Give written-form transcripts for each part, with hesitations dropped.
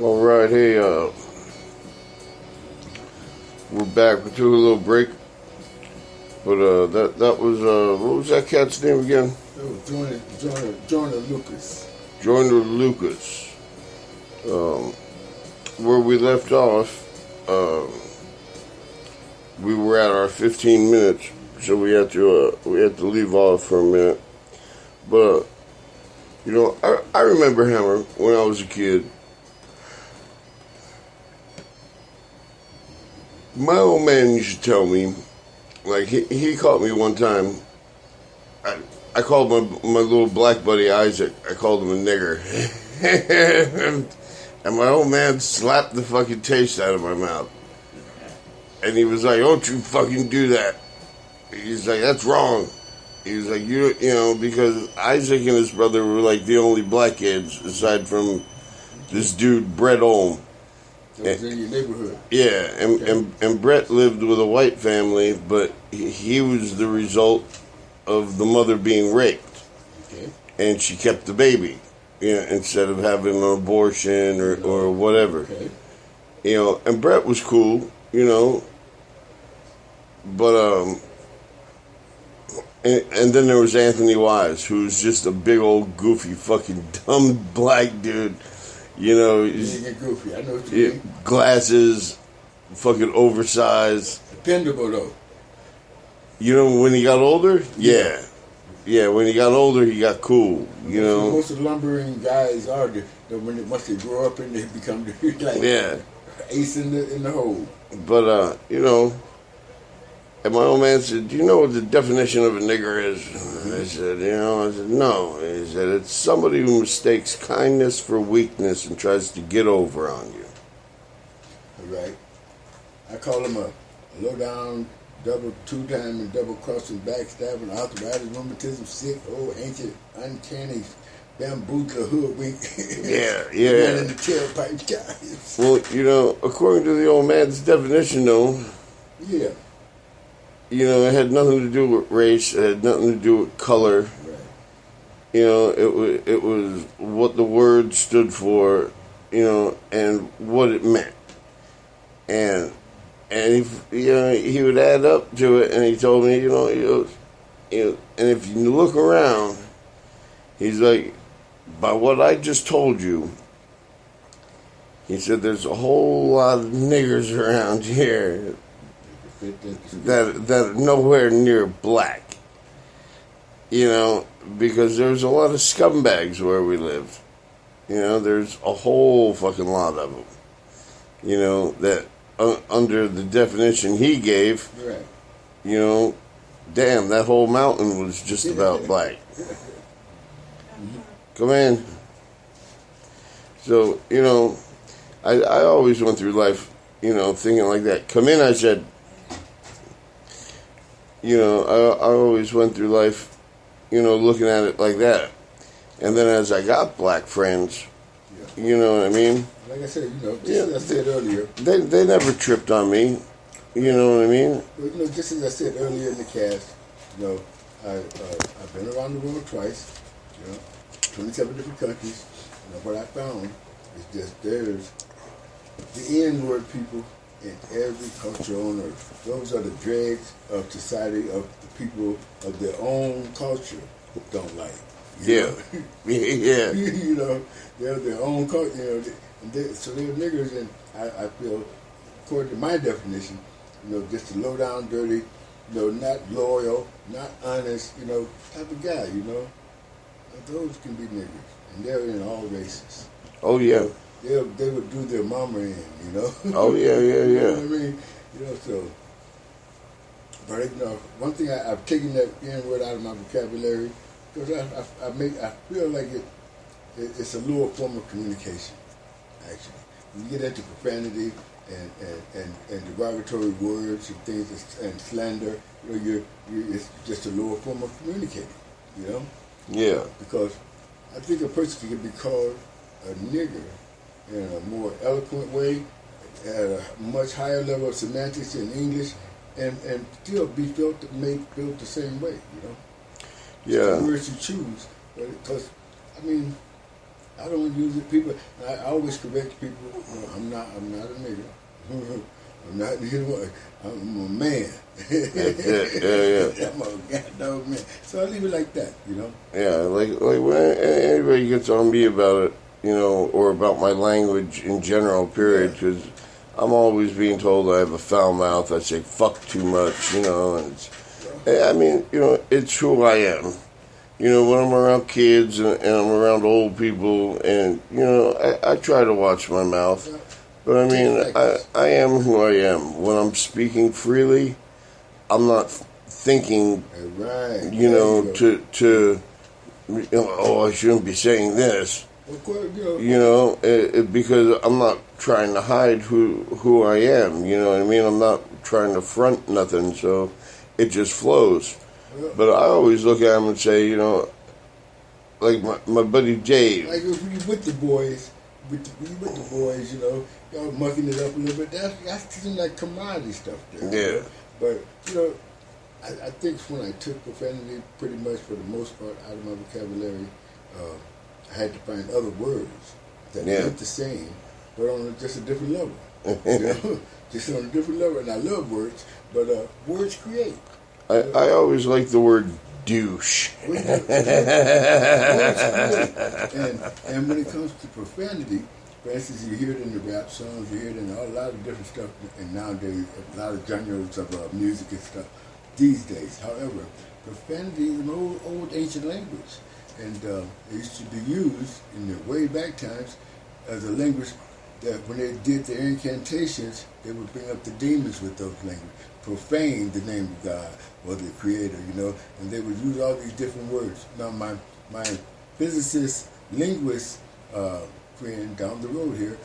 All right, hey, we're back. We took a little break, but that was what was that cat's name again? That was Joyner Lucas. Joyner Lucas. Where we left off, we were at our 15 minutes, so we had to leave off for a minute. But I remember Hammer when I was a kid. My old man used to tell me, like, he caught me one time. I called my little black buddy Isaac, I called him a nigger. And my old man slapped the fucking taste out of my mouth. And he was like, don't you fucking do that. He's like, that's wrong. He was like, you know, because Isaac and his brother were like the only black kids, aside from this dude, Brett Olm. That was in your neighborhood. Yeah, and Brett lived with a white family, but he was the result of the mother being raped. Okay. And she kept the baby, instead of having an abortion or whatever. Okay. And Brett was cool, but and then there was Anthony Wise, who's just a big old goofy fucking dumb black dude. He's goofy. I know what you mean. Glasses, fucking oversized. Dependable though. When he got older? Yeah. Yeah, when he got older, he got cool, Most of the lumbering guys are once they grow up and they become like ace in the hole. But, and my old man said, do you know what the definition of a nigger is? I said, no. He said, it's somebody who mistakes kindness for weakness and tries to get over on you. All right. I call him a low-down, two-time and double-crossing, backstabbing, arthritis, rheumatism, sick, old, ancient, uncanny, bamboozler, hoodwink. Yeah. Man in the tailpipe guys. Well, according to the old man's definition, though, yeah. It had nothing to do with race. It had nothing to do with color. Right. It was what the word stood for, and what it meant. And he would add up to it, and he told me, and if you look around, he's like, by what I just told you, he said, there's a whole lot of niggers around here that are nowhere near black, because there's a lot of scumbags where we live. There's a whole fucking lot of them, that under the definition he gave, right. Damn, that whole mountain was just about black. Come in. So, I always went through life, thinking like that. Come in, I said. I always went through life, looking at it like that. And then as I got black friends, you know what I mean? Like I said, just as I said earlier. They never tripped on me, you know what I mean? Well, just as I said earlier in the cast, I've been around the world twice, 27 different countries. What I found is just there's the N-word people in every culture on earth. Those are the dregs of society, of the people of their own culture don't like. Yeah. Yeah. They're their own culture, so they're niggers, and I feel, according to my definition, just a low down, dirty, not loyal, not honest, type of guy, those can be niggers, and they're in all races. Oh, yeah. They would do their mama in, Oh, yeah. You know what I mean? So. But, one thing I've taken that N-word out of my vocabulary, because I feel like it's a lower form of communication, actually. When you get into profanity and derogatory words and things and slander, it's just a lower form of communicating, Yeah. Because I think a person can be called a nigger in a more eloquent way, at a much higher level of semantics in English, and still be built the same way, Yeah. The words you choose, because I don't use it. People, I always correct people. No, I'm not a nigga. I'm not. I'm a man. That's it. Yeah. I'm a goddamn man. So I leave it like that, you know. Yeah, like when anybody gets on me about it, or about my language in general, period, because I'm always being told I have a foul mouth. I say fuck too much, and it's who I am. When I'm around kids and I'm around old people, and I try to watch my mouth, but I mean, I am who I am. When I'm speaking freely, I'm not thinking, I shouldn't be saying this. Of course, because I'm not trying to hide who I am. You know what I mean? I'm not trying to front nothing, so it just flows. Yeah. But I always look at him and say, like my buddy Dave. Like if you with the boys, y'all mucking it up a little bit. That's seems like commodity stuff there. Yeah. But I think when I took profanity, pretty much for the most part, out of my vocabulary, I had to find other words that weren't the same, but on just a different level. Just on a different level. And I love words, but words create. I always like the word douche. Words create. And when it comes to profanity, for instance, you hear it in the rap songs, you hear it in a lot of different stuff, and nowadays, a lot of genres of music and stuff these days. However, profanity is an old ancient language. And it used to be used in the way back times as a language that when they did their incantations, they would bring up the demons with those languages, profane the name of God or the Creator, and they would use all these different words. Now, my physicist, linguist friend down the road here,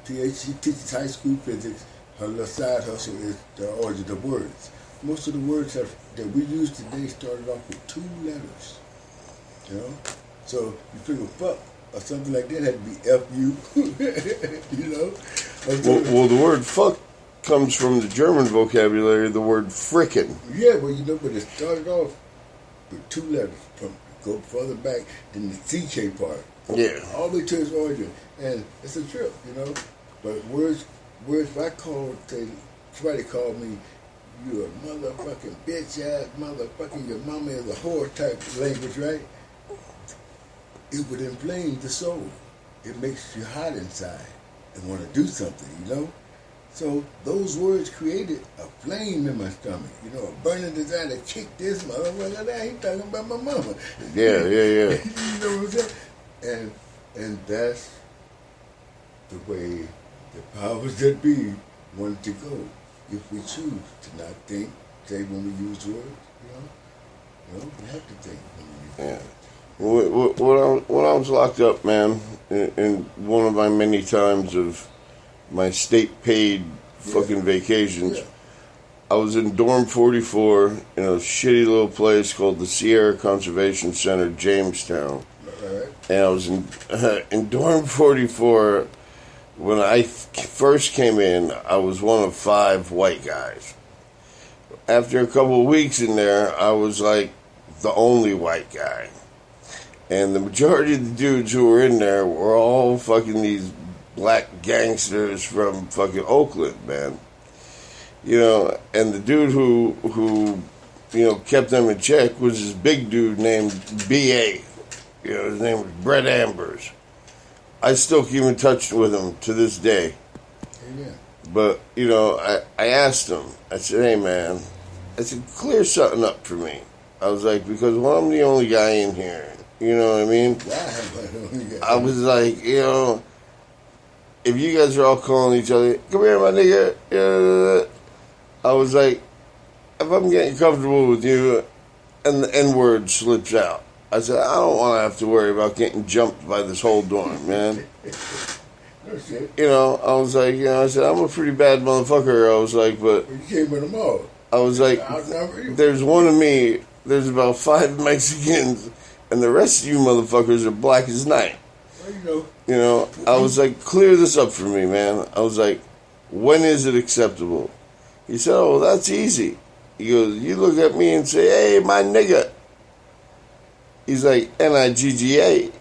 she teaches high school physics. Her little side hustle is the origin of words. Most of the words that we use today started off with 2 letters. So you figure fuck or something like that had to be F-U, Well, the word fuck comes from the German vocabulary, the word frickin'. Yeah, but it started off with 2 letters. Go further back than the CK part. Yeah. All the way to its origin. And it's a trip, But words, if I somebody called me, you a motherfucking bitch ass motherfucking, your mama is a whore type language, right? It would inflame the soul. It makes you hot inside and want to do something, So those words created a flame in my stomach, a burning desire to kick this motherfucker down. He talking about my mama. Yeah. You know what I'm saying? And that's the way the powers that be want to go. If we choose to not think, say when we use words, we have to think when we use words. When I was locked up, man, in one of my many times of my state-paid fucking vacations, I was in Dorm 44 in a shitty little place called the Sierra Conservation Center, Jamestown. And I was in Dorm 44 when I first came in. I was one of 5 white guys. After a couple of weeks in there, I was like the only white guy. And the majority of the dudes who were in there were all fucking these black gangsters from fucking Oakland, man. And the dude who kept them in check was this big dude named B.A. His name was Brett Ambers. I still keep in touch with him to this day. Amen. But, I asked him, I said, hey, man, I said, clear something up for me. I was like, because I'm the only guy in here. You know what I mean? I was like, if you guys are all calling each other, come here, my nigga. I was like, if I'm getting comfortable with you and the N-word slips out, I said, I don't want to have to worry about getting jumped by this whole dorm, man. No shit. I was like, I said, I'm a pretty bad motherfucker. I was like, but... You came with them all. I was like, there's one of me, there's about 5 Mexicans, and the rest of you motherfuckers are black as night. Well, I was like, clear this up for me, man. I was like, when is it acceptable? He said, oh, that's easy. He goes, you look at me and say, hey, my nigga. He's like, Nigga.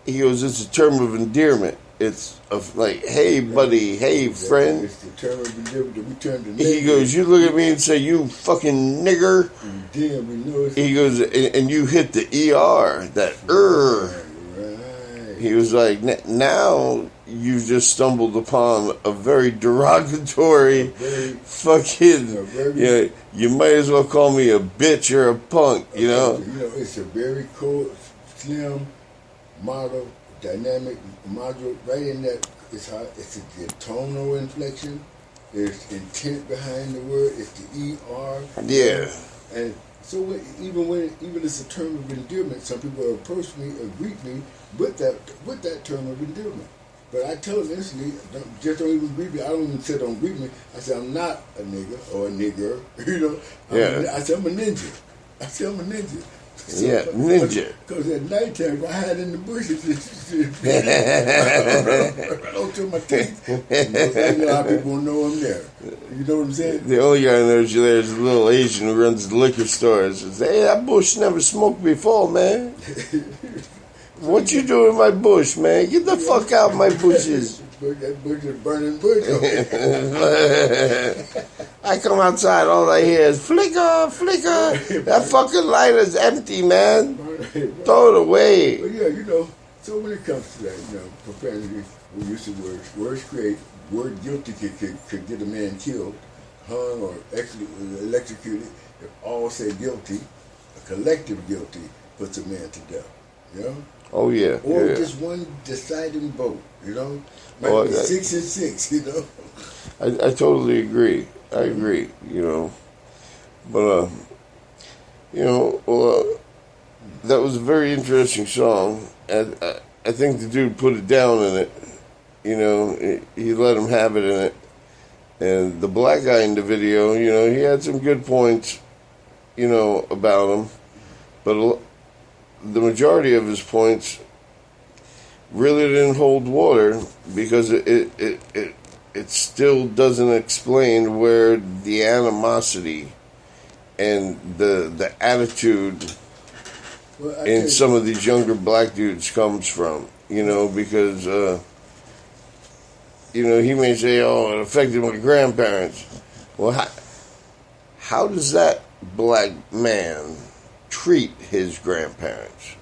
he goes, it's a term of endearment. It's of like, hey, buddy, hey, friend. It's the term of endearment that we turn to nigger. He goes, you look at me and say, you fucking nigger. And then we know it's... He goes, and you hit the ER, that Right. He was like, now you just stumbled upon a very derogatory fucking, you might as well call me a bitch or a punk, you know? You know, it's a very cool, slim, model, dynamic module. Right in that, it's the tonal inflection. There's intent behind the word. It's the ER. Yeah. And so even it's a term of endearment, some people approach me or greet me with that term of endearment. But I tell them instantly, don't even greet me. I don't even say don't greet me. I say I'm not a nigga or a nigger. You know. I say I'm a ninja. So, yeah, ninja. Because at nighttime, I hide in the bushes. Right on to my teeth. A lot of people won't know I'm there. You know what I'm saying? The only guy who knows you there is a little Asian who runs the liquor store. And says, hey, that bush never smoked before, man. What you doing in my bush, man? Get the fuck out of my bushes. That bush is burning bush. I come outside, all I hear is flicker, flicker. That fucking lighter's empty, man. Throw it away. But yeah, you know, so when it comes to that, you know, profanity, we use the words. Words create. Word guilty could get a man killed, hung, or electrocuted. If all say guilty, a collective guilty puts a man to death. You know? Oh, yeah. Or yeah. just one deciding vote, you know? Might be 6 and 6, you know? I totally agree. I agree, you know. But, you know, that was a very interesting song. And I think the dude put it down in it. You know, he let him have it in it. And the black guy in the video, you know, he had some good points, you know, about him. But the majority of his points really didn't hold water because it still doesn't explain where the animosity and the attitude in some of these younger black dudes comes from. You know, because you know, he may say, "Oh, it affected my grandparents." Well, how does that black man treat his grandparents?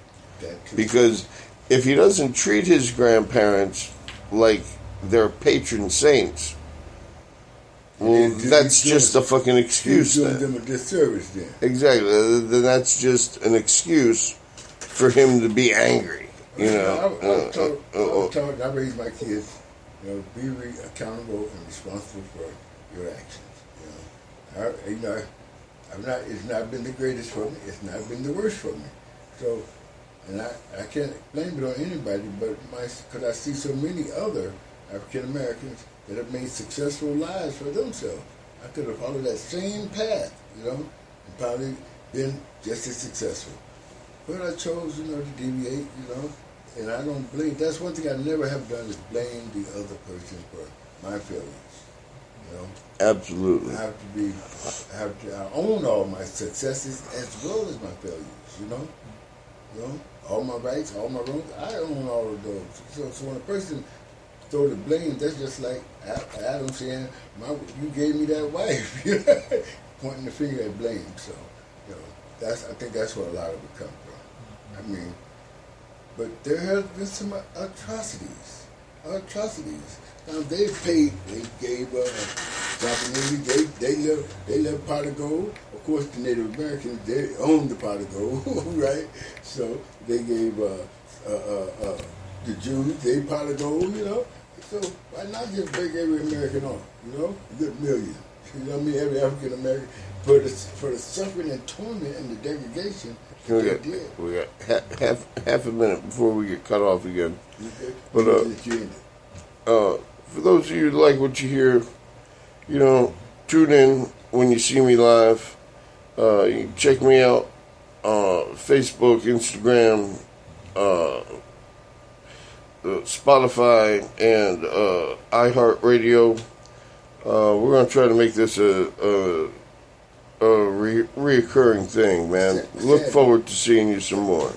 Because if he doesn't treat his grandparents like they're patron saints, well, that's just a fucking excuse. He's doing them a disservice then. Exactly. Then that's just an excuse for him to be angry. You know. I raise my kids. You know, be accountable and responsible for your actions. You know, it's not been the greatest for me. It's not been the worst for me. So, and I can't blame it on anybody, but because I see so many other African Americans that have made successful lives for themselves. I could have followed that same path, you know, and probably been just as successful. But I chose, you know, to deviate, you know, and I don't blame. That's one thing I never have done is blame the other person for my failures. You know. Absolutely. I own all my successes as well as my failures. You know. All my rights, all my wrongs. I own all of those. So when a person throw the blame, that's just like Adam saying, "You gave me that wife," pointing the finger at blame. So, you know, I think that's where a lot of it comes from. I mean, but there have been some atrocities. Now they gave Japanese, they left pot of gold. Of course, the Native Americans, they owned the pot of gold, right? So they gave the Jews their pot of gold, you know. So why not just break every American off, you know, a good million, you know what I mean? Every African American for the suffering and torment and the degradation. We got half a minute before we get cut off again. Okay. But for those of you who like what you hear, you know, tune in when you see me live. You can check me out on Facebook, Instagram, Spotify, and iHeartRadio. We're going to try to make this a reoccurring thing, man. Look forward to seeing you some more.